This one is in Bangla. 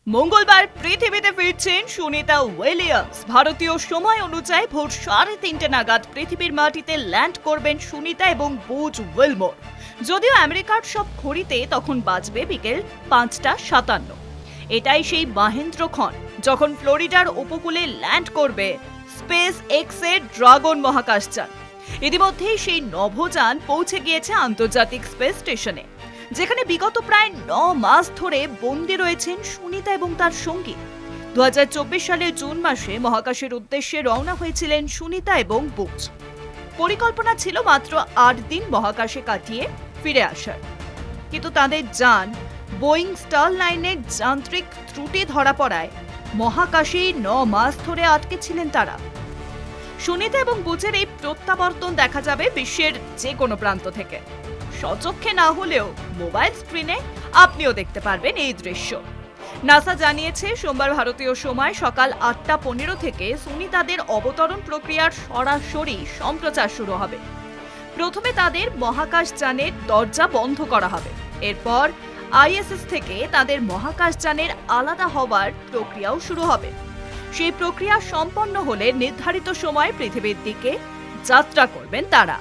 মঙ্গলবার পৃথিবীতে ফিরছেন সুনিতা উইলিয়ামস। ভারতীয় সময় অনুযায়ী ভোর 3:30 নাগাদ পৃথিবীর মাটিতে ল্যান্ড করবেন সুনিতা এবং বুজ উইলমোর। যদিও আমেরিকার সব ঘড়িতে তখন বাজবে বিকেল 5:57। এটাই সেই মাহেন্দ্রক্ষণ যখন ফ্লোরিডার উপকূলে ল্যান্ড করবে স্পেস এক্স এর ড্রাগন মহাকাশযান। ইতিমধ্যেই সেই নভোযান পৌঁছে গিয়েছে আন্তর্জাতিক স্পেস স্টেশনে, যেখানে বিগত প্রায় 9 মাস ধরে বন্দী রয়েছেন সুনিতা এবং তার সঙ্গী। 2024 সালের জুন মাসে মহাকাশের উদ্দেশ্যে রওনা হয়েছিলেন সুনিতা এবং বুজ। পরিকল্পনা ছিল মাত্র 8 দিন মহাকাশে কাটিয়ে ফিরে আসার, কিন্তু তাদের যান বোয়িং স্টারলাইনের যান্ত্রিক ত্রুটি ধরা পড়ায় মহাকাশেই 9 মাস ধরে আটকে ছিলেন তারা। সুনিতা এবং বুজের এই প্রত্যাবর্তন দেখা যাবে বিশ্বের যে কোনো প্রান্ত থেকে। সচক্ষে না হলেও মোবাইল স্ক্রিনে আপনিও দেখতে পারবেন এই দৃশ্য। নাসা জানিয়েছে সোমবার ভারতীয় সময় সকাল 8:15 থেকে সুনিতাদের অবতরণ প্রক্রিয়ার সরাসরি সম্প্রচার শুরু হবে। প্রথমে তাদের মহাকাশযানের দরজা বন্ধ করা হবে, এরপর আইএসএস থেকে তাদের মহাকাশযানের আলাদা হওয়ার প্রক্রিয়াও শুরু হবে। সেই প্রক্রিয়া সম্পন্ন হলে নির্ধারিত সময়ে পৃথিবীর দিকে যাত্রা করবেন তারা।